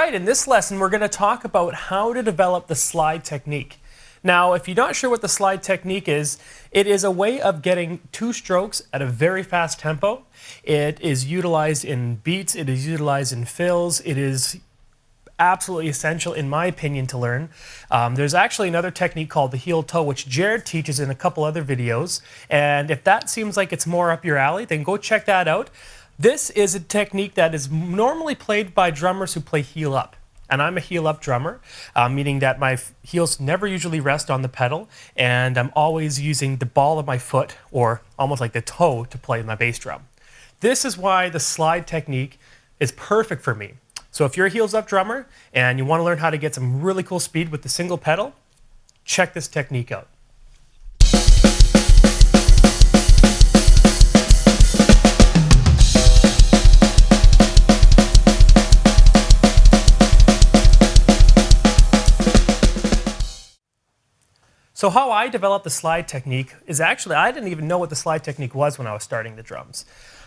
right, in this lesson we're going to talk about how to develop the slide technique. Now, if you're not sure what the slide technique is, it is a way of getting two strokes at a very fast tempo. It is utilized in beats, it is utilized in fills, it is absolutely essential in my opinion to learn. There's actually another technique called the heel toe, which Jared teaches in a couple other videos, and if that seems like it's more up your alley, then go check that out. This is a technique that is normally played by drummers who play heel up. And I'm a heel up drummer, meaning that my heels never usually rest on the pedal, and I'm always using the ball of my foot, or almost like the toe, to play my bass drum. This is why the slide technique is perfect for me. So if you're a heels up drummer and you want to learn how to get some really cool speed with the single pedal, check this technique out. So how I developed the slide technique is actually, I didn't even know what the slide technique was when I was starting the drums.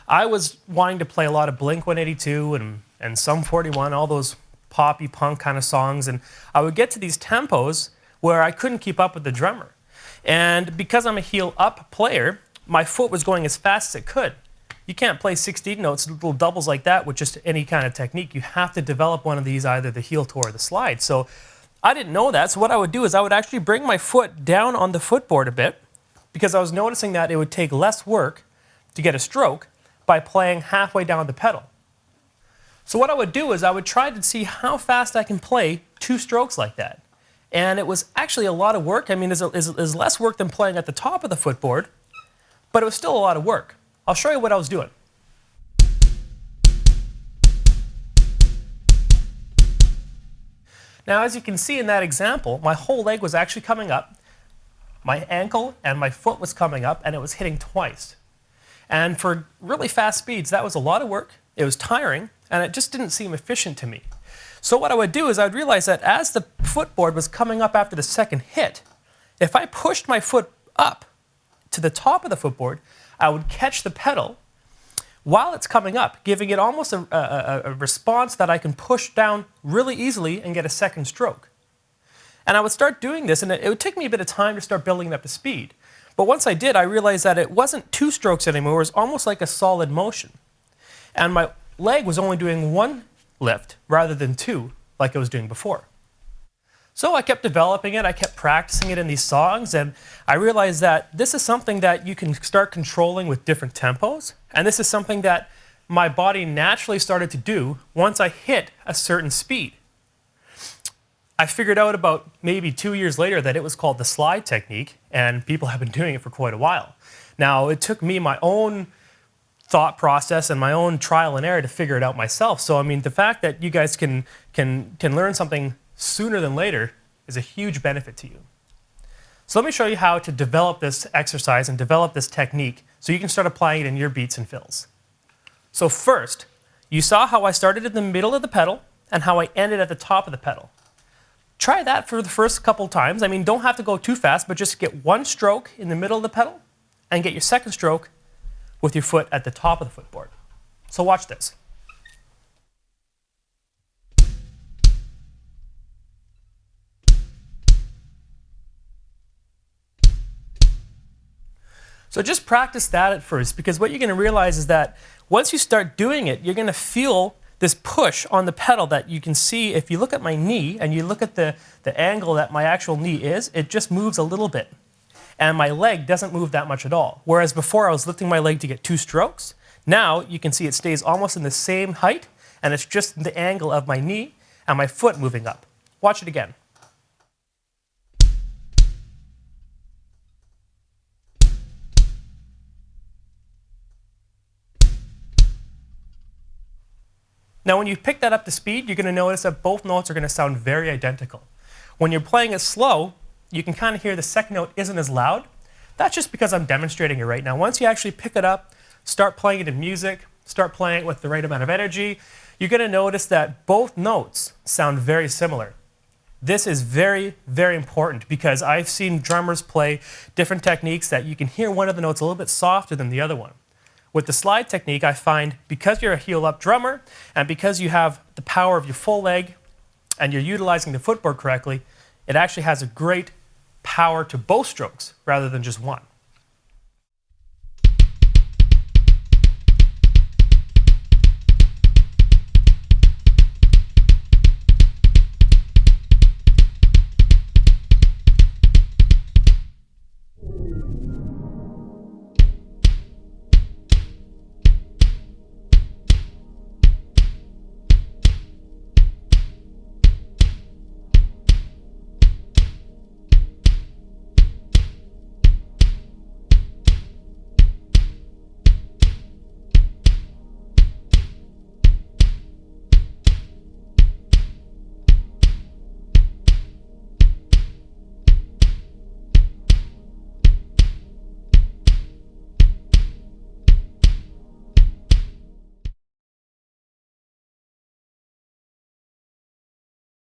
I was wanting to play a lot of Blink-182 and Sum 41, all those poppy punk kind of songs, and I would get to these tempos where I couldn't keep up with the drummer. And because I'm a heel up player, my foot was going as fast as it could. You can't play 16 notes, little doubles like that with just any kind of technique. You have to develop one of these, either the heel toe or the slide. So I didn't know that, so what I would do is I would actually bring my foot down on the footboard a bit, because I was noticing that it would take less work to get a stroke by playing halfway down the pedal. So what I would do is I would try to see how fast I can play two strokes like that. And it was actually a lot of work. I mean, it's less work than playing at the top of the footboard, but it was still a lot of work. I'll show you what I was doing. Now, as you can see in that example, my whole leg was actually coming up, my ankle and my foot was coming up, and it was hitting twice. And for really fast speeds, that was a lot of work, it was tiring, and it just didn't seem efficient to me. So what I would do is I would realize that as the footboard was coming up after the second hit, if I pushed my foot up to the top of the footboard, I would catch the pedal while it's coming up, giving it almost a response that I can push down really easily and get a second stroke. And I would start doing this, and it would take me a bit of time to start building up to speed. But once I did, I realized that it wasn't two strokes anymore, it was almost like a solid motion. And my leg was only doing one lift rather than two, like it was doing before. So I kept developing it, I kept practicing it in these songs, and I realized that this is something that you can start controlling with different tempos, and this is something that my body naturally started to do once I hit a certain speed. I figured out about maybe 2 years later that it was called the slide technique, and people have been doing it for quite a while. Now, it took me my own thought process and my own trial and error to figure it out myself. So, I mean, the fact that you guys can learn something sooner than later is a huge benefit to you. So let me show you how to develop this exercise and develop this technique so you can start applying it in your beats and fills. So first, you saw how I started in the middle of the pedal and how I ended at the top of the pedal. Try that for the first couple times. I mean, don't have to go too fast, but just get one stroke in the middle of the pedal and get your second stroke with your foot at the top of the footboard. So watch this. So just practice that at first, because what you're going to realize is that once you start doing it, you're going to feel this push on the pedal that you can see. If you look at my knee and you look at the angle that my actual knee is, it just moves a little bit. And my leg doesn't move that much at all. Whereas before I was lifting my leg to get two strokes, now you can see it stays almost in the same height, and it's just the angle of my knee and my foot moving up. Watch it again. Now, when you pick that up to speed, you're going to notice that both notes are going to sound very identical. When you're playing it slow, you can kind of hear the second note isn't as loud. That's just because I'm demonstrating it right now. Once you actually pick it up, start playing it in music, start playing it with the right amount of energy, you're going to notice that both notes sound very similar. This is very, very important because I've seen drummers play different techniques that you can hear one of the notes a little bit softer than the other one. With the slide technique, I find because you're a heel-up drummer and because you have the power of your full leg and you're utilizing the footboard correctly, it actually has a great power to both strokes rather than just one.